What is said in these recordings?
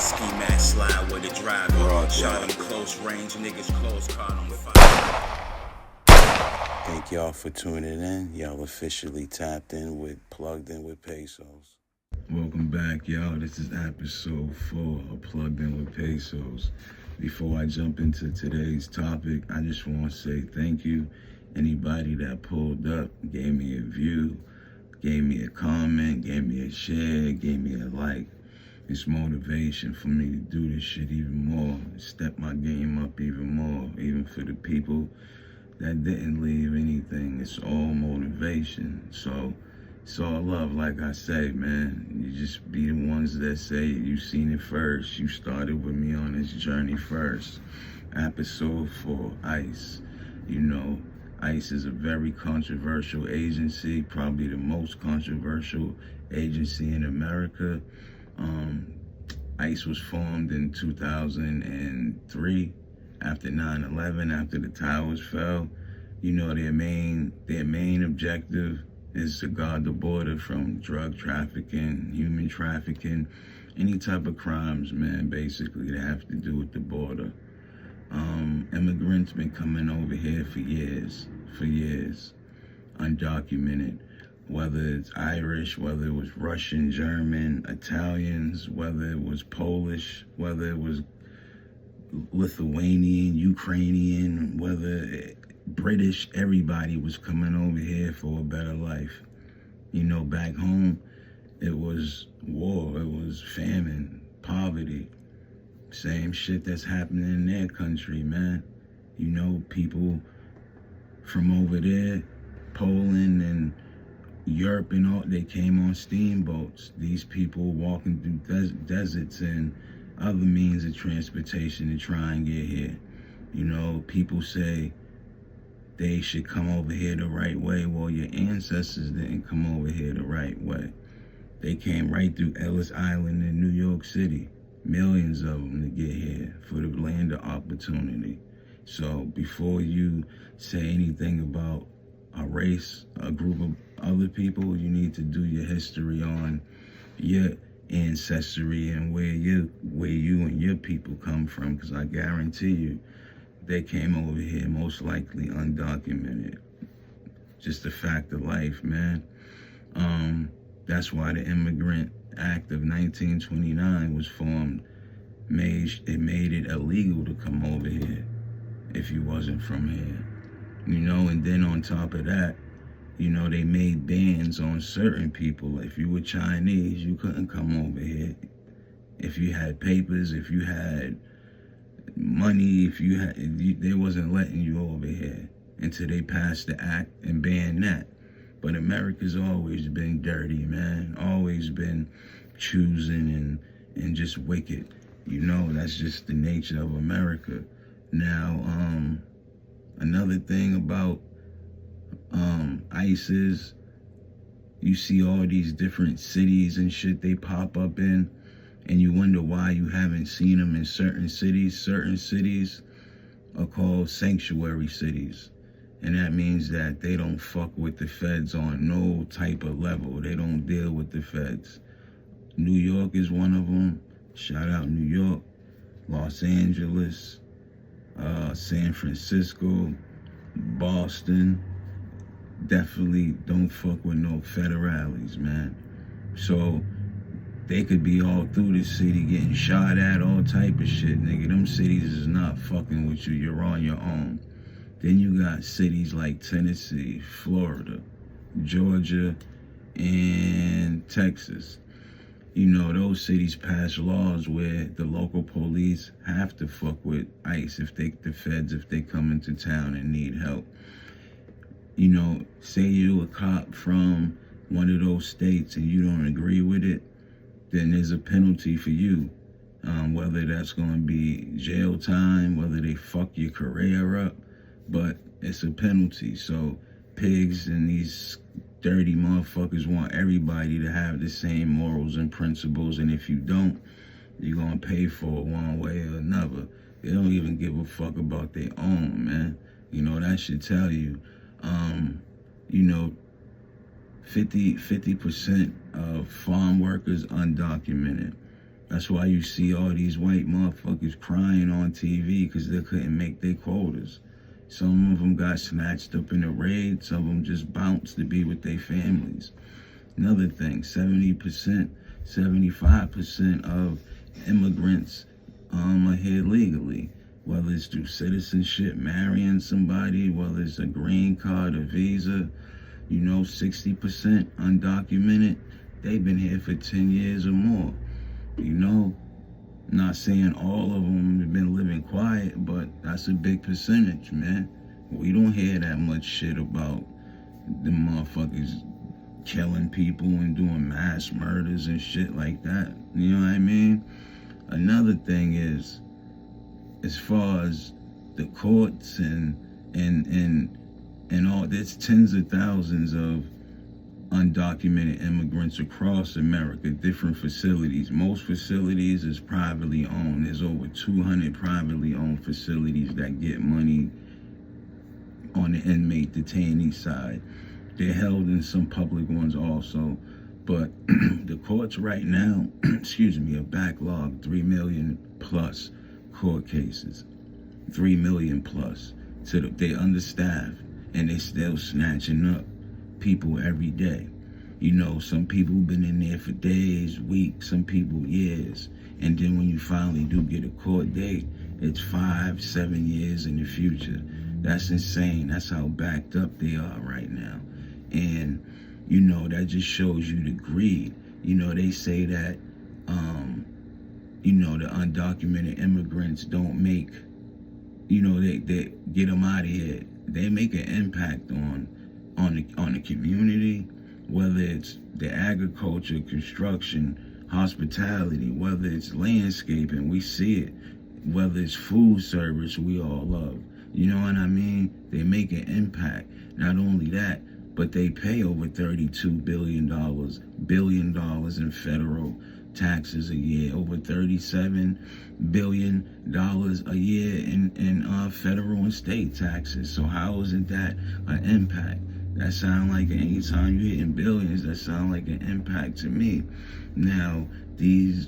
Ski mask slide with a driver. Shot him close range, niggas close, caught him with fire. Thank y'all for tuning in. Y'all officially tapped in with Plugged In with Paysos. Welcome back, y'all. This is episode 4 of Plugged In with Paysos. Before I jump into today's topic, I just want to say thank you. Anybody that pulled up, gave me a view, gave me a comment, gave me a share, gave me a like. It's motivation for me to do this shit even more, step my game up even more, even for the people that didn't leave anything. It's all motivation. So it's all love, like I say, man. You just be the ones that say you seen it first. You started with me on this journey first. Episode 4, ICE. You know, ICE is a very controversial agency, probably the most controversial agency in America. ICE was formed in 2003 after 9/11, after the towers fell. You know, their main objective is to guard the border from drug trafficking, human trafficking, any type of crimes, man, basically, that have to do with the border. Immigrants been coming over here for years, undocumented. Whether it's Irish, whether it was Russian, German, Italians, whether it was Polish, whether it was Lithuanian, Ukrainian, whether British, everybody was coming over here for a better life. You know, back home, it was war, it was famine, poverty. Same shit that's happening in their country, man. You know, people from over there, Poland and Europe and all, they came on steamboats. These people walking through deserts and other means of transportation to try and get here. You know, people say they should come over here the right way. Well, your ancestors didn't come over here the right way. They came right through Ellis Island in New York City. Millions of them to get here for the land of opportunity. So before you say anything about a race, a group of other people, you need to do your history on your ancestry and where you and your people come from, because I guarantee you they came over here most likely undocumented. Just a fact of life, man. That's why the Immigrant Act of 1929 was formed. It made it illegal to come over here if you wasn't from here. You know, and then on top of that, you know, they made bans on certain people. If you were Chinese, you couldn't come over here. If you had papers, if you had money, they wasn't letting you over here until they passed the act and banned that. But America's always been dirty, man. Always been choosing and just wicked. You know, that's just the nature of America. Now, another thing about ICE is you see all these different cities and shit they pop up in, and you wonder why you haven't seen them in certain cities. Certain cities are called sanctuary cities, and that means that they don't fuck with the feds on no type of level. They don't deal with the feds. New York is one of them. Shout out New York. Los Angeles, San Francisco, Boston. Definitely don't fuck with no federales, man. So they could be all through the city getting shot at, all type of shit, nigga. Them cities is not fucking with you. You're on your own. Then you got cities like Tennessee, Florida, Georgia, and Texas. You know, those cities pass laws where the local police have to fuck with ICE if they come into town and need help. You know, say you a cop from one of those states and you don't agree with it, then there's a penalty for you. Whether that's going to be jail time, whether they fuck your career up, but it's a penalty. So pigs and these dirty motherfuckers want everybody to have the same morals and principles, and if you don't, you're going to pay for it one way or another. They don't even give a fuck about their own, man. You know, that should tell you. You know, 50% of farm workers undocumented. That's why you see all these white motherfuckers crying on TV because they couldn't make their quotas. Some of them got snatched up in a raid. Some of them just bounced to be with their families. Another thing, 70%, 75% of immigrants are here legally. Whether it's through citizenship, marrying somebody, whether it's a green card, a visa, 60% undocumented. They've been here for 10 years or more. Not saying all of them have been living quiet, but that's a big percentage, man. We don't hear that much shit about the motherfuckers killing people and doing mass murders and shit like that. You know what I mean? Another thing is, as far as the courts and all, there's tens of thousands of undocumented immigrants across America, different facilities. Most facilities is privately owned. There's over 200 privately owned facilities that get money on the inmate detainee side. They're held in some public ones also. But the courts right now, are backlogged 3 million plus court cases. 3 million plus. So they're understaffed and they still snatching up people every day. Some people been in there for days, weeks, some people years. And then when you finally do get a court date, it's 5-7 years in the future. That's insane. That's how backed up they are right now. And, that just shows you the greed. They say that, the undocumented immigrants don't make, they get them out of here. They make an impact on the community, whether it's the agriculture, construction, hospitality, whether it's landscaping, we see it, whether it's food service, we all love. You know what I mean? They make an impact. Not only that, but they pay over $32 billion in federal taxes a year, over $37 billion a year in federal and state taxes. So how isn't that an impact? That sound like, anytime you're hitting billions, that sound like an impact to me. Now, these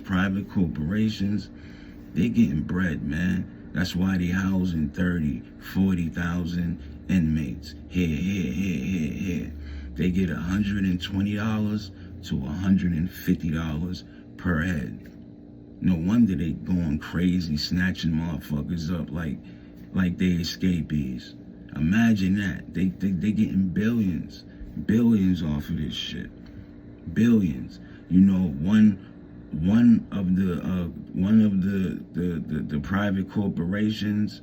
private corporations, they getting bread, man. That's why they housing 30, 40,000 inmates. Here. They get $120 to $150 per head. No wonder they going crazy, snatching motherfuckers up like they escapees. Imagine that. They getting billions off of this shit. Billions. One of the private corporations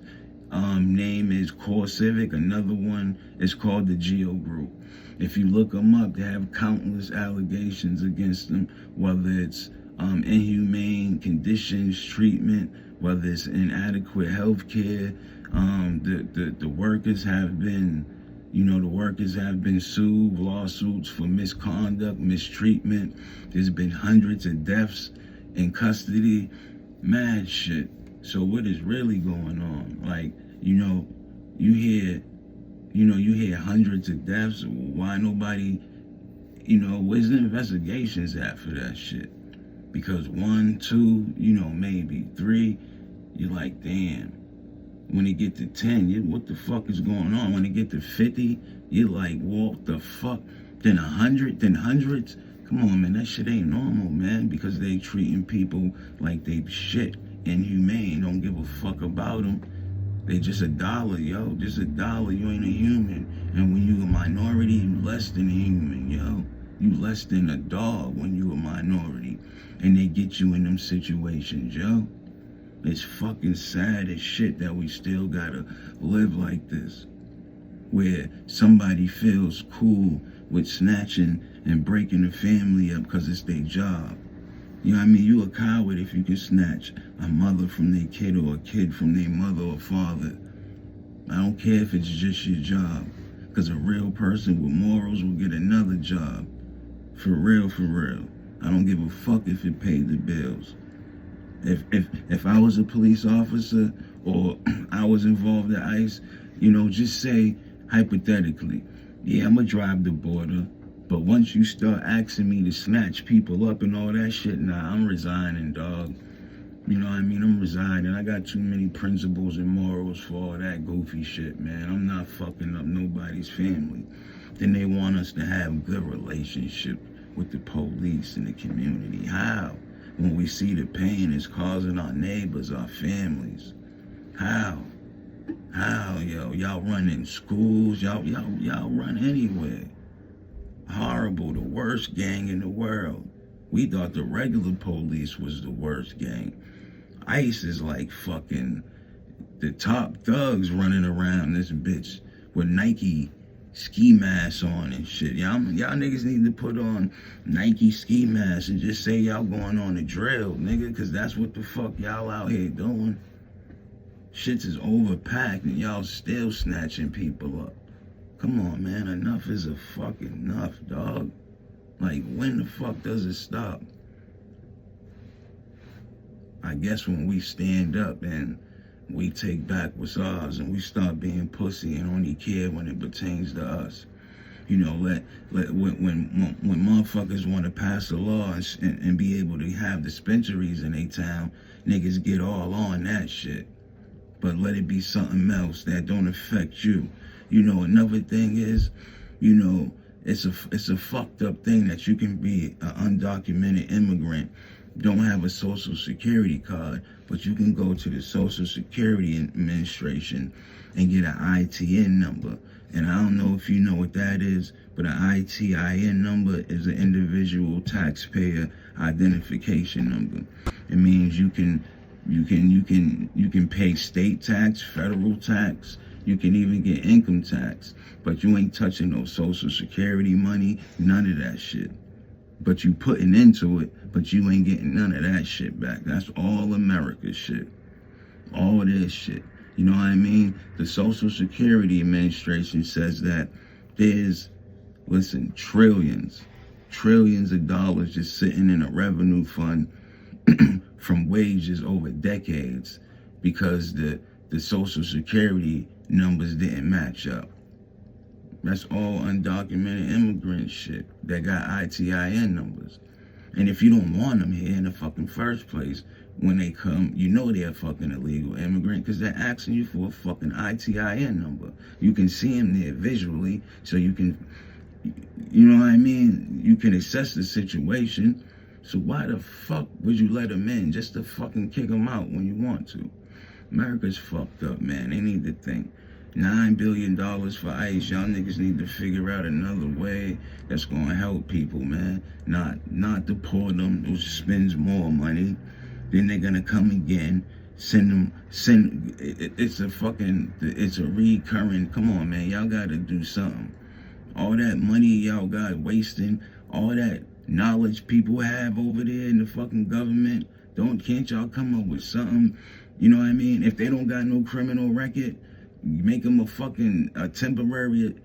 name is Core Civic. Another one is called the Geo Group. If you look them up, they have countless allegations against them, whether it's inhumane conditions, treatment, whether it's inadequate health care. The workers have been, sued, lawsuits for misconduct, mistreatment. There's been hundreds of deaths in custody, mad shit. So what is really going on? Like, you hear hundreds of deaths. Why nobody, where's the investigations at for that shit? Because 1, 2, maybe 3, you're like, damn. When it get to 10, what the fuck is going on? When it get to 50, you're like, what the fuck? Then 100, then hundreds? Come on, man, that shit ain't normal, man, because they treating people like they shit, inhumane, don't give a fuck about them. They just a dollar, yo, just a dollar, you ain't a human. And when you a minority, you less than a human, yo. You less than a dog when you a minority. And they get you in them situations, yo. It's fucking sad as shit that we still gotta live like this, where somebody feels cool with snatching and breaking the family up because it's their job. You know what I mean? You a coward if you can snatch a mother from their kid or a kid from their mother or father. I don't care if it's just your job, because a real person with morals will get another job. For real. I don't give a fuck if it paid the bills. If I was a police officer or I was involved in ICE, just say hypothetically, yeah, I'm gonna drive the border. But once you start asking me to snatch people up and all that shit, nah, I'm resigning, dog. You know what I mean? I'm resigning. I got too many principles and morals for all that goofy shit, man. I'm not fucking up nobody's family. Then they want us to have good relationship with the police and the community. How? When we see the pain it's causing our neighbors, our families. How? How, yo? Y'all run in schools. Y'all run anywhere. Horrible. The worst gang in the world. We thought the regular police was the worst gang. ICE is like fucking the top thugs running around this bitch with Nike ski masks on and shit. Y'all niggas need to put on Nike ski masks and just say y'all going on a drill, nigga, because that's what the fuck y'all out here doing. Shit is overpacked and y'all still snatching people up. Come on, man. Enough is a fucking enough, dog. Like, when the fuck does it stop? I guess when we stand up and we take back what's ours and we start being pussy and only care when it pertains to us. You know, when motherfuckers want to pass a law and be able to have dispensaries in a town, niggas get all on that shit. But let it be something else that don't affect you. You know, another thing is, you know, it's a fucked up thing that you can be an undocumented immigrant, don't have a social security card, but you can go to the Social Security Administration and get an ITN number. And I don't know if you know what that is, but an ITIN number is an individual taxpayer identification number. It means you can pay state tax, federal tax, you can even get income tax, but you ain't touching no Social Security money, none of that shit. But you putting into it, but you ain't getting none of that shit back. That's all America shit. All this shit. You know what I mean? The Social Security Administration says that there's, listen, trillions of dollars just sitting in a revenue fund from wages over decades because the Social Security numbers didn't match up. That's all undocumented immigrant shit that got ITIN numbers. And if you don't want them here in the fucking first place, when they come, you know they're a fucking illegal immigrant because they're asking you for a fucking ITIN number. You can see them there visually, so you can, you know what I mean? You can assess the situation. So why the fuck would you let them in just to fucking kick them out when you want to? America's fucked up, man. They need to think. $9 billion for ICE. Y'all niggas need to figure out another way that's gonna help people, man. Not deport them, which spends more money. Then they're gonna come again, it's a recurring, come on, man. Y'all gotta do something. All that money y'all got wasting, all that knowledge people have over there in the fucking government, can't y'all come up with something? You know what I mean? If they don't got no criminal record, make them a temporary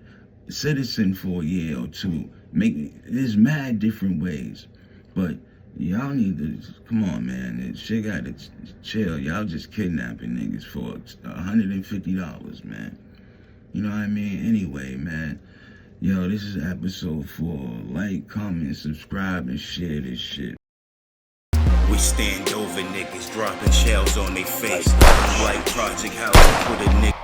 citizen for a year or two. There's mad different ways. But y'all need to, come on, man. Shit gotta chill. Y'all just kidnapping niggas for $150, man. You know what I mean? Anyway, man. Yo, this is episode 4. Like, comment, subscribe, and share this shit. We stand over niggas, dropping shells on their face. White project house, put a nigga.